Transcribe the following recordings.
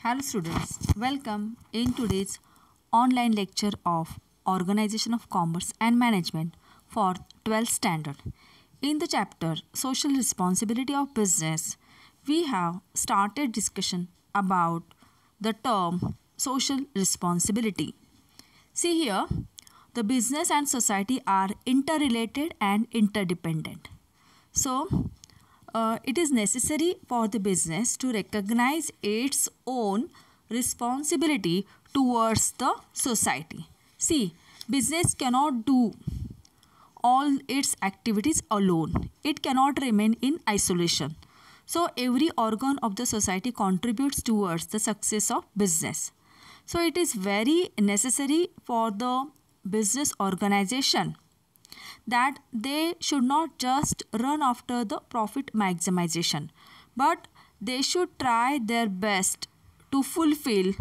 Hello students, welcome in today's online lecture of Organization of Commerce and Management for 12th standard. In the chapter Social Responsibility of Business, we have started discussion about the term social responsibility. See here, the business and society are interrelated and interdependent. So, it is necessary for the business to recognize its own responsibility towards the society. See, business cannot do all its activities alone. It cannot remain in isolation. So, every organ of the society contributes towards the success of business. So, it is very necessary for the business organization that they should not just run after the profit maximization, but they should try their best to fulfill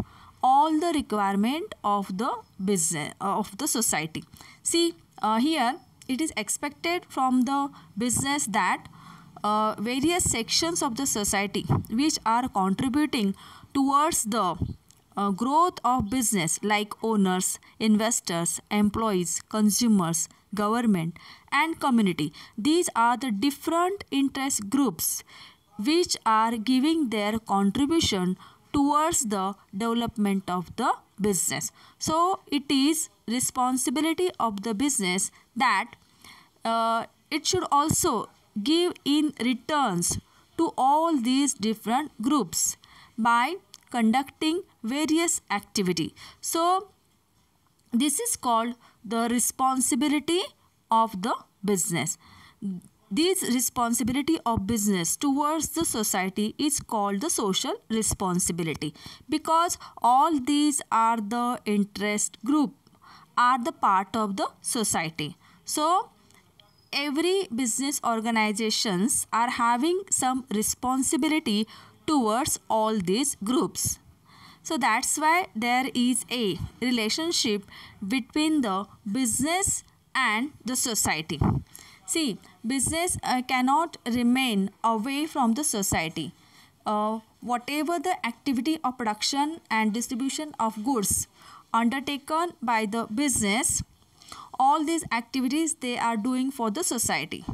all the requirement of the business of the society. See, here it is expected from the business that various sections of the society which are contributing towards the growth of business, like owners, investors, employees, consumers, government and community. These are the different interest groups which are giving their contribution towards the development of the business. So it is responsibility of the business that it should also give in returns to all these different groups by conducting various activity. So this is called the responsibility of the business. This responsibility of business towards the society is called the social responsibility, because all these are the interest group, are the part of the society. So every business organizations are having some responsibility towards all these groups. So that's why there is a relationship between the business and the society. See, business cannot remain away from the society. Whatever the activity of production and distribution of goods undertaken by the business, all these activities they are doing for the society,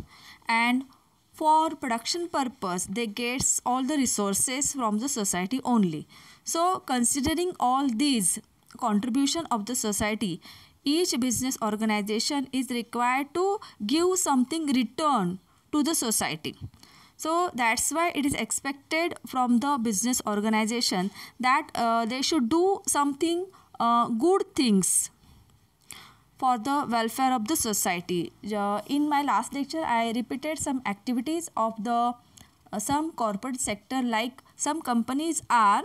and for production purpose they get all the resources from the society only. So considering all these contribution of the society, each business organization is required to give something return to the society. So that's why it is expected from the business organization that they should do something good things for the welfare of the society. In my last lecture, I repeated some activities of the some corporate sector, like some companies are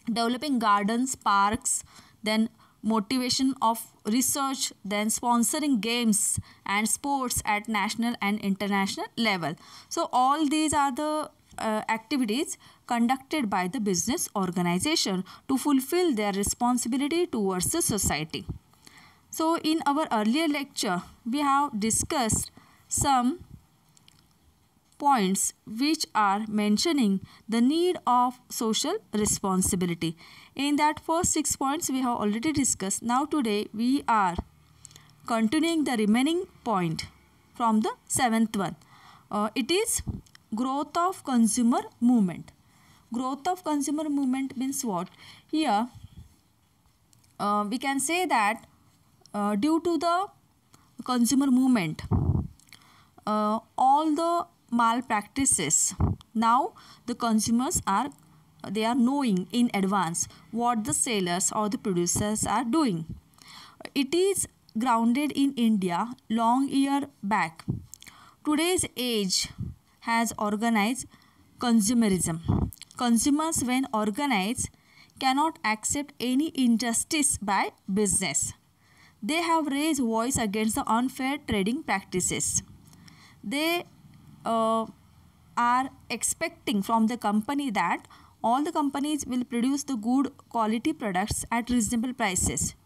developing gardens, parks, then motivation of research, then sponsoring games and sports at national and international level. So all these are the activities conducted by the business organization to fulfill their responsibility towards the society. So in our earlier lecture, we have discussed some points which are mentioning the need of social responsibility. In that first 6 points we have already discussed. Now today we are continuing the remaining point from the 7th one. It is growth of consumer movement. Growth of consumer movement means what? Here we can say that due to the consumer movement, all the malpractices, now the consumers are knowing in advance what the sellers or the producers are doing. It is grounded in India long year back. Today's age has organized consumerism. Consumers, when organized, cannot accept any injustice by business. They have raised voice against the unfair trading practices. They are expecting from the company that all the companies will produce the good quality products at reasonable prices.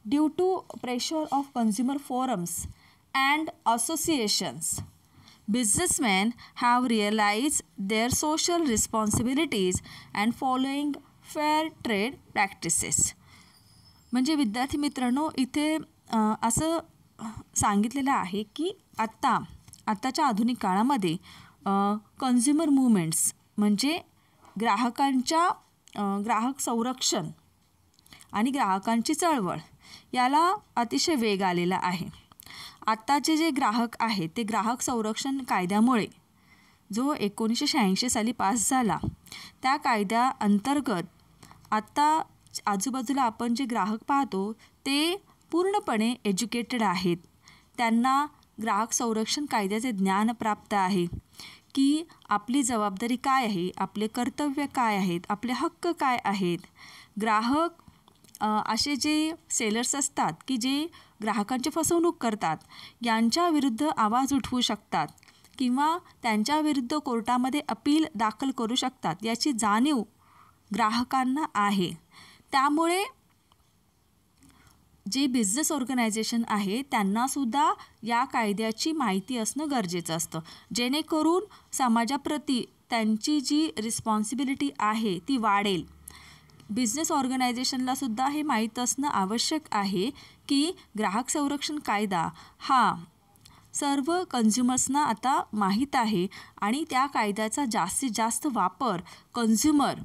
Due to pressure of consumer forums and associations, businessmen have realized their social responsibilities and following fair trade practices. म्हणजे विद्यार्थी मित्रांनो, इथे असं सांगितलेलं आहे की आत्ताच्या आधुनिक काळामध्ये कन्झ्युमर मुवमेंट्स म्हणजे ग्राहक संरक्षण आणि ग्राहकांची चळवळ याला अतिशय वेग आलेला आहे. आत्ताचे जे ग्राहक आहेत ते ग्राहक संरक्षण कायद्यामुळे जो 1986 साली पास झाला, त्या कायद्याअंतर्गत आत्ता आजूबाजूला आपण जे ग्राहक पाहतो ते पूर्णपणे एज्युकेटेड आहेत. त्यांना ग्राहक संरक्षण कायद्याचे ज्ञान प्राप्त आहे की आपली जबाबदारी काय आहे, आपले कर्तव्य काय आहेत, आपले हक्क काय आहेत. ग्राहक असे जे सेलर्स असतात की जे ग्राहकांची फसवणूक करतात यांच्या विरुद्ध आवाज उठवू शकतात किंवा त्यांच्या विरुद्ध कोर्टामध्ये अपील दाखल करू शकतात याची जाणीव ग्राहकांना आहे. त्यामुळे जे बिझनेस ऑर्गनायझेशन आहे त्यांनासुद्धा या कायद्याची माहिती असणं गरजेचं असतं, जेणेकरून समाजाप्रती त्यांची जी रिस्पॉन्सिबिलिटी आहे ती वाढेल. बिझनेस ऑर्गनायझेशनलासुद्धा हे माहीत असणं आवश्यक आहे की ग्राहक संरक्षण कायदा हा सर्व कन्झ्युमर्सना आता माहीत आहे आणि त्या कायद्याचा जास्तीत जास्त वापर कन्झ्युमर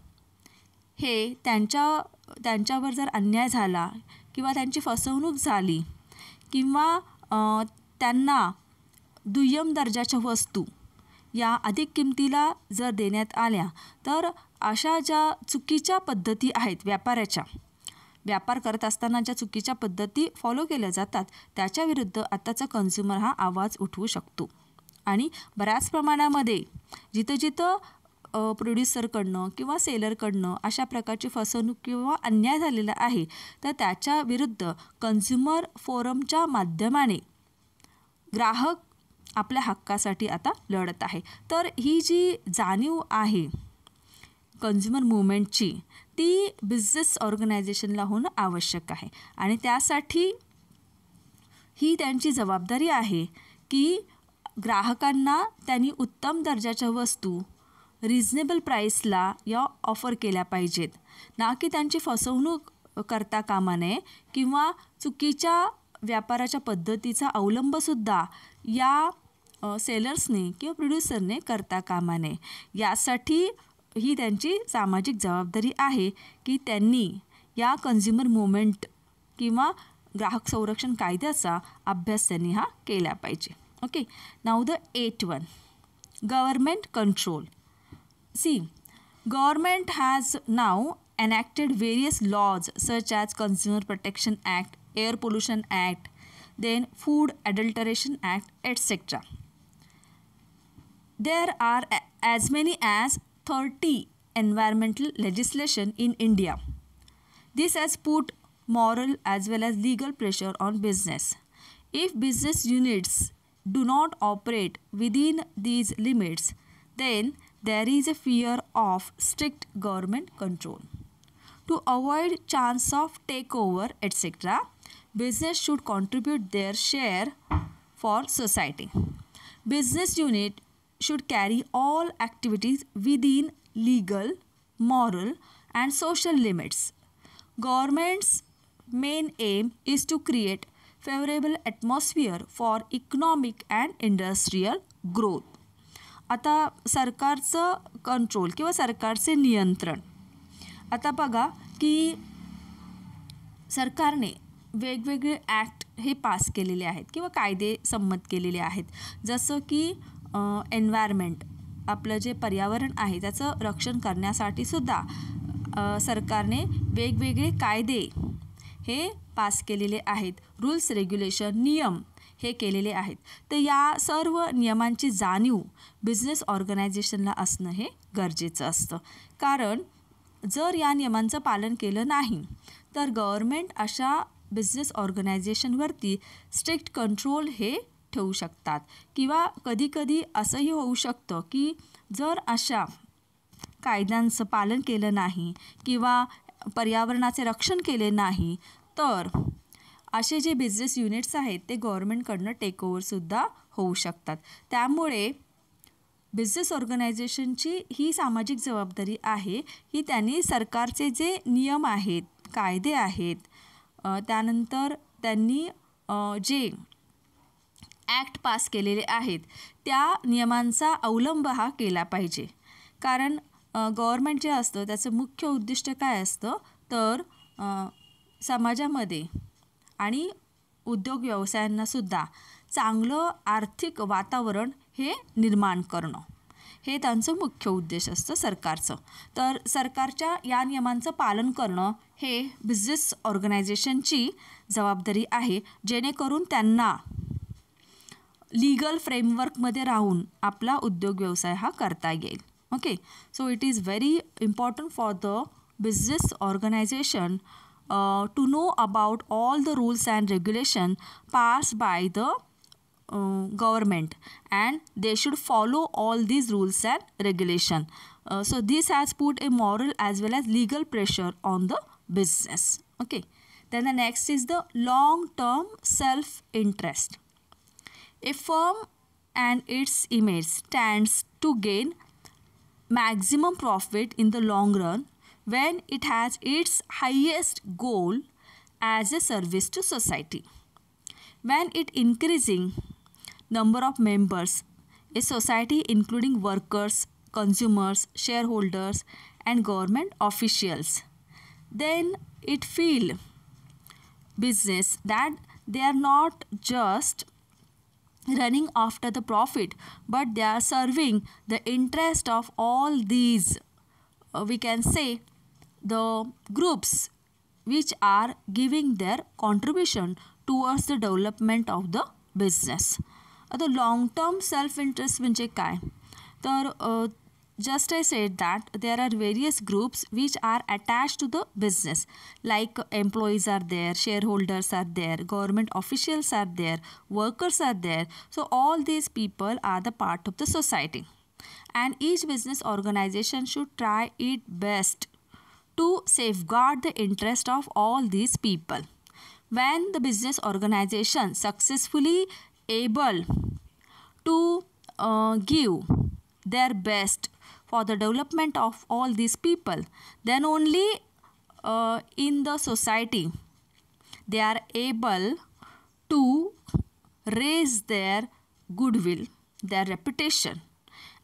हे त्यांच्यावर जर अन्याय झाला किंवा त्यांची फसवणूक झाली किंवा त्यांना दुय्यम दर्जाच्या वस्तू या अधिक किमतीला जर देण्यात आल्या तर अशा ज्या चुकीच्या पद्धती आहेत व्यापार करत असताना ज्या चुकीच्या पद्धती फॉलो केल्या जातात त्याच्याविरुद्ध आत्ताचा कन्झ्युमर हा आवाज उठवू शकतो. आणि बऱ्याच प्रमाणामध्ये जिथं प्रोड्युसरकडनं किंवा सेलरकडनं अशा प्रकारची फसवणूक किंवा अन्याय झालेला आहे तर त्याच्या विरुद्ध कन्झ्युमर फोरमच्या माध्यमाने ग्राहक आपल्या हक्कासाठी आता लढत आहे. तर ही जी जाणीव आहे कन्झ्युमर मुवमेंटची ती बिझनेस ऑर्गनायझेशनला होणं आवश्यक आहे आणि त्यासाठी ही त्यांची जबाबदारी आहे की ग्राहकांना त्यांनी उत्तम दर्जाच्या वस्तू रिझनेबल प्राईसला या ऑफर केल्या पाहिजेत, ना की त्यांची फसवणूक करता कामा नये किंवा चुकीच्या व्यापाराच्या पद्धतीचा अवलंबसुद्धा या सेलर्सने किंवा प्रोड्युसरने करता कामा नये. यासाठी ही त्यांची सामाजिक जबाबदारी आहे की त्यांनी या कन्झ्युमर मुवमेंट किंवा ग्राहक संरक्षण कायद्याचा अभ्यास त्यांनी हा केला पाहिजे. Okay, now the 8th government control. See, government has now enacted various laws such as Consumer Protection Act, Air Pollution Act, then Food Adulteration Act, etc. There are as many as 30 environmental legislation in India. This has put moral as well as legal pressure on business. If business units do not operate within these limits, then there is a fear of strict government control. To avoid chance of takeover, etc., business should contribute their share for society. Business unit should carry all activities within legal, moral, and social limits. Government's main aim is to create favorable atmosphere for economic and industrial growth. आता सरकारचं control किंवा सरकारचे नियंत्रण. आता बघा की सरकारने वेगवेगळे ॲक्ट हे पास केलेले आहेत किंवा कायदे संमत केलेले आहेत. जसं की एन्व्हायरमेंट, आपलं जे पर्यावरण आहे त्याचं रक्षण करण्यासाठी सुद्धा सरकारने वेगवेगळे कायदे हे पास केलेले आहेत. रूल्स, रेग्युलेशन, नियम हे केलेले आहेत. तर या सर्व नियमांची जाणीव बिझनेस ऑर्गनायझेशनला असणं हे गरजेचं असतं. कारण जर या नियमांचं पालन केलं नाही तर गव्हर्मेंट अशा बिझनेस ऑर्गनायझेशनवरती स्ट्रिक्ट कंट्रोल हे ठेवू शकतात किंवा कधीकधी असंही होऊ शकतं की जर अशा कायद्यांचं पालन केलं नाही किंवा पर्यावरणाचे रक्षण केले नाही तर असे जे बिझनेस युनिट्स आहेत ते गव्हर्मेंटकडनं टेकओव्हरसुद्धा होऊ शकतात. त्यामुळे बिझनेस ऑर्गनायझेशनची ही सामाजिक जबाबदारी आहे की त्यांनी सरकारचे जे नियम आहेत, कायदे आहेत, त्यानंतर त्यांनी जे ॲक्ट पास केलेले आहेत त्या नियमांचा अवलंब हा केला पाहिजे. कारण गव्हर्मेंट जे असतं त्याचं मुख्य उद्दिष्ट काय असतं तर समाजामध्ये आणि उद्योग व्यवसायांनासुद्धा चांगलं आर्थिक वातावरण हे निर्माण करणं, हे त्यांचं मुख्य उद्देश असतं सरकारचं. तर सरकारच्या या नियमांचं पालन करणं हे बिझनेस ऑर्गनायझेशनची जबाबदारी आहे, जेणेकरून त्यांना लीगल फ्रेमवर्कमध्ये राहून आपला उद्योग व्यवसाय हा करता येईल. Okay, so it is very important for the business organisation to know about all the rules and regulation passed by the government, and they should follow all these rules and regulation. So this has put a moral as well as legal pressure on the business. Okay, then the next is the long term self interest. A firm and its image stands to gain maximum profit in the long run when it has its highest goal as a service to society. When it increasing number of members, a society including workers, consumers, shareholders and government officials, then it feel business that they are not just running after the profit, but they are serving the interest of all these we can say the groups which are giving their contribution towards the development of the business. आता long term self interest म्हणजे काय तर just I said that there are various groups which are attached to the business, like employees are there, shareholders are there, government officials are there, workers are there. So all these people are the part of the society, and each business organization should try its best to safeguard the interest of all these people. When the business organization successfully able to give their best for the development of all these people, then only in the society they are able to raise their goodwill, their reputation,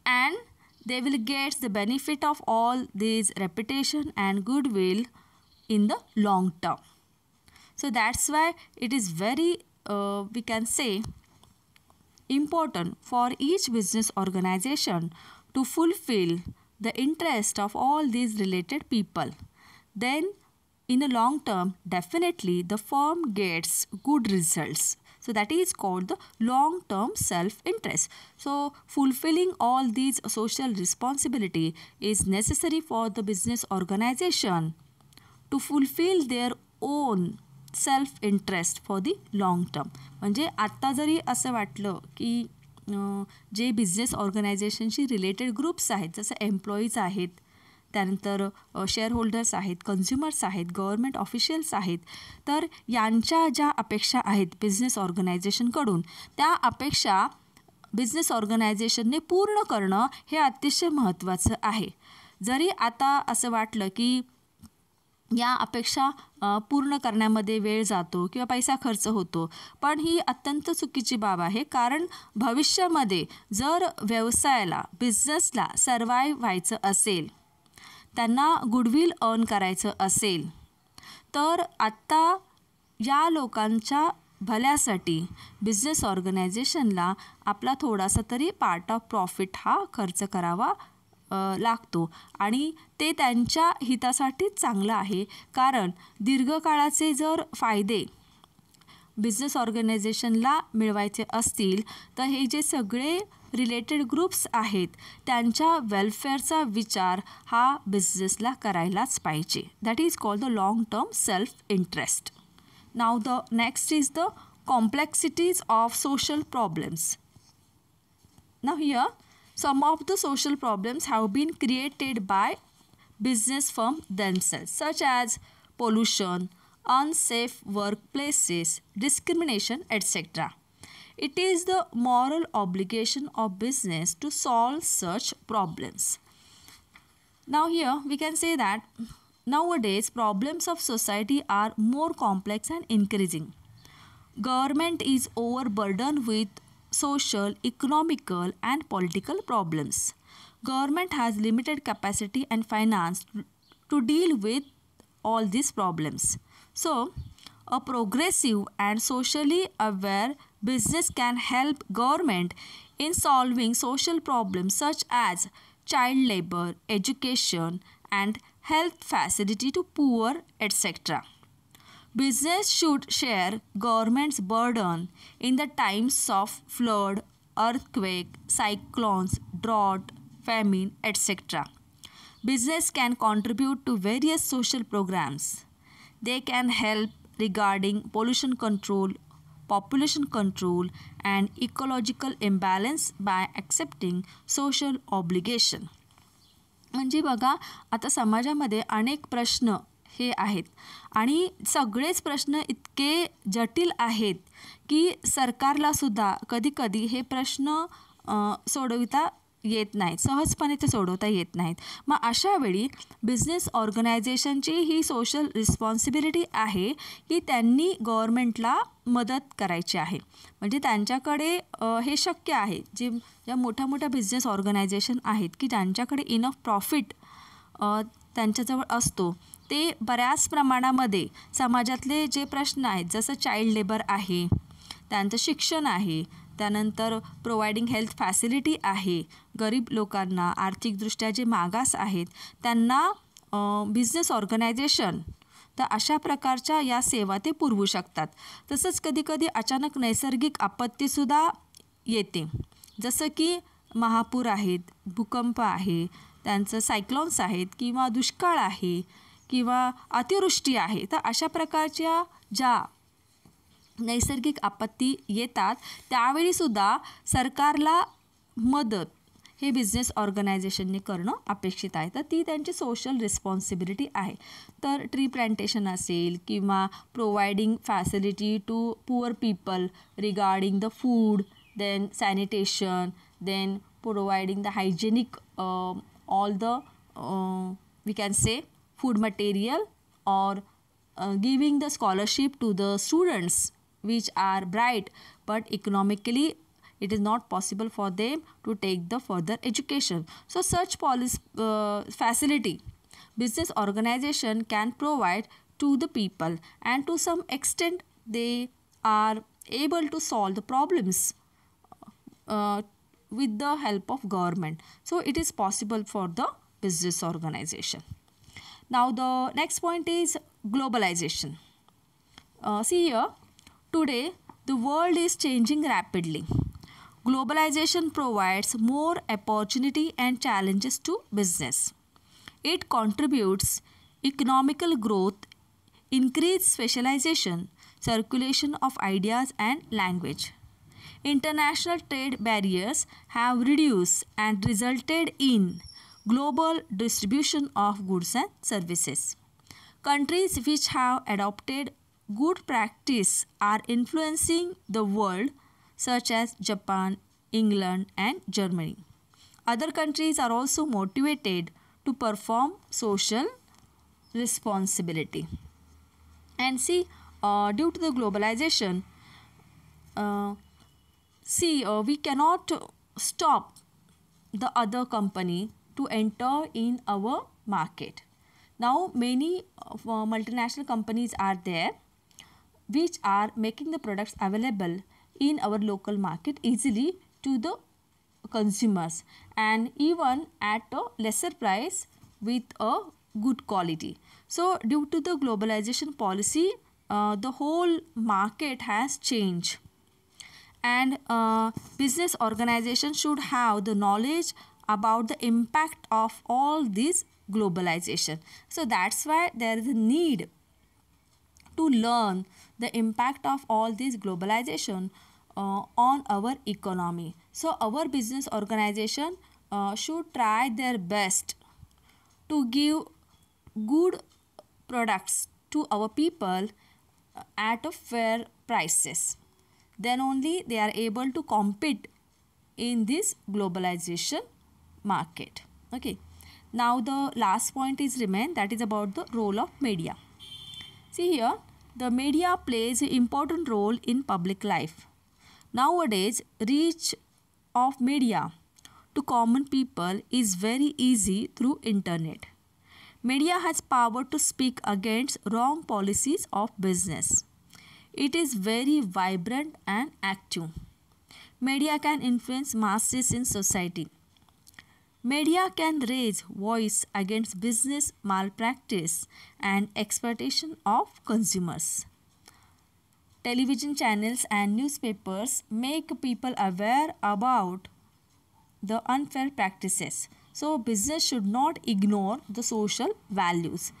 and they will get the benefit of all these reputation and goodwill in the long term. So that's why it is very we can say important for each business organization to fulfill the interest of all these related people. Then in a long term, definitely the firm gets good results. So that is called the long-term self-interest. So fulfilling all these social responsibility is necessary for the business organization to fulfill their own self-interest for the long term. म्हणजे आत्ता जरी असं वाटलं की जे business ऑर्गनायझेशनशी related groups आहेत, जसं employees आहेत, त्यानंतर shareholders आहेत, कन्झ्युमर्स आहेत, गव्हर्मेंट ऑफिशियल्स आहेत, तर यांच्या ज्या अपेक्षा आहेत बिझनेस ऑर्गनायझेशनकडून, त्या अपेक्षा बिझनेस ऑर्गनायझेशनने पूर्ण करणं हे अतिशय महत्त्वाचं आहे. जरी आता असं वाटलं की या अपेक्षा पूर्ण करण्यामध्ये वेळ जातो किंवा पैसा खर्च होतो, पण ही अत्यंत चुकीची बाब आहे. कारण भविष्यामध्ये जर व्यवसायाला, बिझनेसला सर्वाईव्ह व्हायचं असेल, त्यांना गुडविल अर्न करायचं असेल, तर आत्ता या लोकांच्या भल्यासाठी बिझनेस ऑर्गनायझेशनला आपला थोडासा तरी पार्ट ऑफ प्रॉफिट हा खर्च करावा लागतो, आणि ते त्यांच्या हितासाठीच चांगलं आहे. कारण दीर्घकाळाचे जर फायदे बिझनेस ऑर्गनायझेशनला मिळवायचे असतील तर हे जे सगळे रिलेटेड ग्रुप्स आहेत त्यांच्या वेलफेअरचा विचार हा बिझनेसला करायलाच पाहिजे. That is called the long term self interest. Now the next is the complexities of social problems. Now here some of the social problems have been created by business firms themselves, such as pollution, unsafe workplaces, discrimination, etc. It is the moral obligation of business to solve such problems. Now here we can say that nowadays problems of society are more complex and increasing. Government is overburdened with social, economical and political problems. Government has limited capacity and finance to deal with all these problems. So, a progressive and socially aware business can help government in solving social problems such as child labor, education and health facility to poor, etc. Business should share government's burden in the times of flood, earthquake, cyclones, drought, famine, etc. Business can contribute to various social programs. They can help regarding pollution control, population control and ecological imbalance by accepting social obligation. म्हणजे बघा आता समाजामध्ये अनेक प्रश्न हे आहेत आणि सगळेच प्रश्न इतके जटिल आहेत की सरकारलासुद्धा कधीकधी हे प्रश्न सोडविता येत नाहीत, सहजपणे ते सोडवता येत नाहीत. मग अशा वेळी बिझनेस ऑर्गनायझेशनची ही सोशल रिस्पॉन्सिबिलिटी आहे की त्यांनी गव्हर्मेंटला मदत करायची आहे. म्हणजे त्यांच्याकडे हे शक्य आहे, जे ज्या मोठ्या मोठ्या बिझनेस ऑर्गनायझेशन आहेत की ज्यांच्याकडे इनफ प्रॉफिट त्यांच्याजवळ असतो, ते बऱ्याच प्रमाणामध्ये समाजातले जे प्रश्न आहेत जसं चाइल्ड लेबर आहे, त्यांचं शिक्षण आहे, त्यानंतर प्रोव्हाइडिंग हेल्थ फॅसिलिटी आहे, गरीब लोकांना आर्थिकदृष्ट्या जे मागास आहेत त्यांना बिझनेस ऑर्गनायझेशन तर अशा प्रकारच्या या सेवा ते पुरवू शकतात. तसंच कधीकधी अचानक नैसर्गिक आपत्तीसुद्धा येते, जसं की महापूर आहेत, भूकंप आहे, त्यांचं सायक्लोन्स आहेत किंवा दुष्काळ आहे किंवा अतिवृष्टी आहे. तर अशा प्रकारच्या ज्या नैसर्गिक आपत्ती येतात त्यावेळीसुद्धा सरकारला मदत हे बिझनेस ऑर्गनायझेशनने करणं अपेक्षित आहे. तर ती त्यांची सोशल रिस्पॉन्सिबिलिटी आहे. तर ट्री प्लांटेशन असेल किंवा providing facility to poor people regarding the food, then sanitation, then providing the hygienic all the we can say food material or giving the scholarship to the students which are bright but economically it is not possible for them to take the further education. So such facility business organization can provide to the people and to some extent they are able to solve the problems with the help of government. So it is possible for the business organization. Now the next point is globalization. See here, today the world is changing rapidly. Globalization provides more opportunity and challenges to business. It contributes economical growth, increased specialization, circulation of ideas and language. International trade barriers have reduced and resulted in global distribution of goods and services. Countries which have adopted good practice are influencing the world, such as Japan, England and Germany. Other countries are also motivated to perform social responsibility. And see, due to the globalization, we cannot stop the other company to enter in our market. Now many multinational companies are there which are making the products available in our local market easily to the consumers and even at a lesser price with a good quality. So due to the globalization policy, the whole market has changed and business organization should have the knowledge about the impact of all this globalization. So that's why there is a need to learn the impact of all this globalization on our economy. So our business organization should try their best to give good products to our people at a fair prices. then only they are able to compete in this globalization market. Okay, now the last point is remain, that is about the role of media. See here, the media plays an important role in public life. Nowadays, reach of media to common people is very easy through internet. Media has power to speak against wrong policies of business. It is very vibrant and active. Media can influence masses in society. Media can raise voice against business malpractice and exploitation of consumers. Television channels and newspapers make people aware about the unfair practices. So business should not ignore the social values.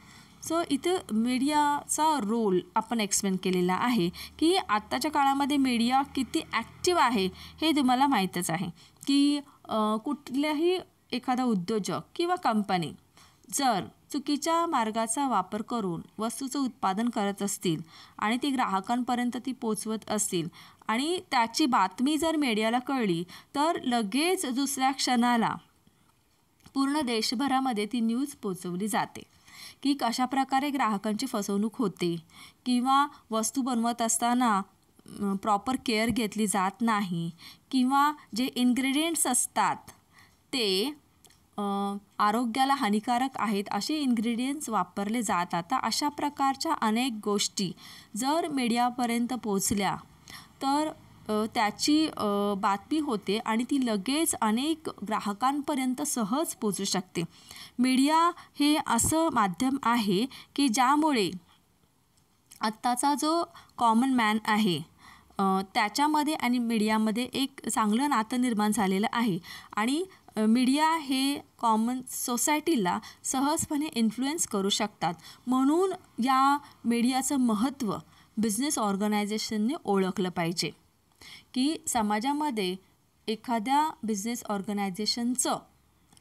सो इथं मीडियाचा role आपण explain केलेला आहे की आत्ताच्या काळामध्ये media किती active आहे हे तुम्हाला माहीतच आहे की कुठल्याही एखादा उद्योजक किंवा कंपनी जर चुकीच्या मार्गाचा वापर करून वस्तूचं उत्पादन करत असतील आणि ती ग्राहकांपर्यंत ती पोचवत असतील आणि त्याची बातमी जर मीडियाला कळली तर लगेच दुसऱ्या क्षणाला पूर्ण देशभरामध्ये ती न्यूज पोचवली जाते की कशा प्रकारे ग्राहकांची फसवणूक होते किंवा वस्तू बनवत असताना प्रॉपर केअर घेतली जात नाही किंवा जे इन्ग्रेडियंट्स असतात ते आरोग्याला हानिकारक आहेत असे इन्ग्रेडियंट्स वापरले जातात. तर अशा प्रकारच्या अनेक गोष्टी जर मीडियापर्यंत पोचल्या तर त्याची बातमी होते आणि ती लगेच अनेक ग्राहकांपर्यंत सहज पोचू शकते. मीडिया हे असं माध्यम आहे की ज्यामुळे आत्ताचा जो कॉमन मॅन आहे त्याच्यामध्ये आणि मीडियामध्ये एक चांगलं नातं निर्माण झालेलं आहे आणि मीडिया हे कॉमन सोसायटीला सहजपणे इन्फ्लुएन्स करू शकतात. म्हणून या मीडियाचं महत्त्व बिझनेस ऑर्गनायझेशनने ओळखलं पाहिजे की समाजामध्ये एखाद्या बिझनेस ऑर्गनायझेशनचं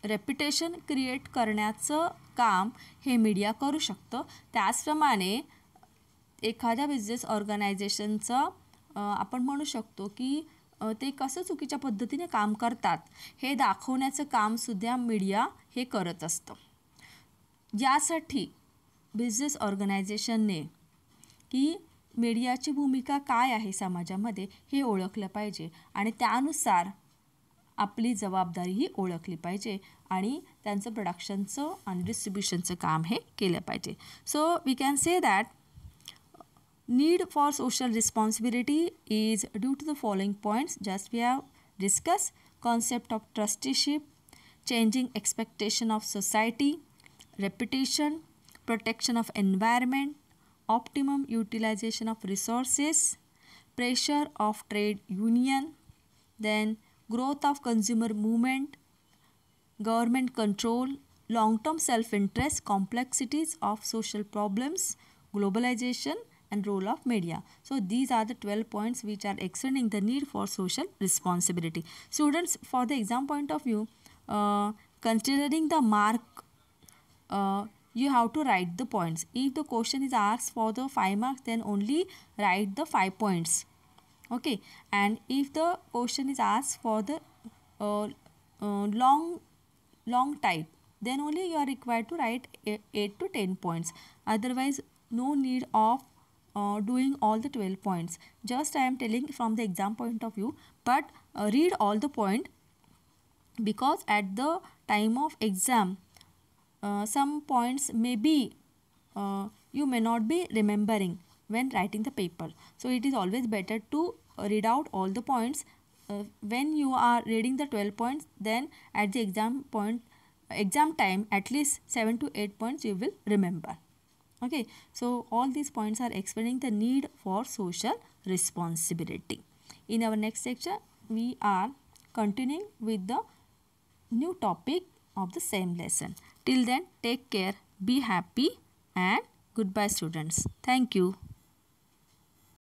रेप्युटेशन क्रिएट करण्याचं काम हे मीडिया करू शकतं. त्याचप्रमाणे एखाद्या बिझनेस ऑर्गनायझेशनचं आपण म्हणू शकतो की ते कसं चुकीच्या पद्धतीने काम करतात हे दाखवण्याचं कामसुद्धा मीडिया हे करत असतं. यासाठी बिझनेस ऑर्गनायझेशनने की मीडियाची भूमिका काय आहे समाजामध्ये हे ओळखलं पाहिजे आणि त्यानुसार आपली जबाबदारीही ओळखली पाहिजे आणि त्यांचं प्रोडक्शनचं आणि डिस्ट्रीब्युशनचं काम हे केलं पाहिजे. So we can say that need for social responsibility is due to the following points just we have discussed: concept of trusteeship, changing expectation of society, reputation, protection of environment, optimum utilization of resources, pressure of trade union, then growth of consumer movement, government control, long-term self-interest, complexities of social problems, globalization, and role of media. So these are the 12 points which are explaining the need for social responsibility. Students, for the exam point of view, considering the mark, you have to write the points. If the question is asked for the 5 marks, then only write the 5 points. Okay, and if the question is asked for the long type, then only you are required to write 8 to 10 points. Otherwise, no need of doing all the 12 points. Just I am telling from the exam point of view, but read all the point, because at the time of exam some points may be you may not be remembering when writing the paper. So it is always better to read out all the points. When you are reading the 12 points, then at the exam time at least 7 to 8 points you will remember. Okay, so all these points are explaining the need for social responsibility. In our next lecture, we are continuing with the new topic of the same lesson. Till then, take care, be happy, and goodbye students. Thank you.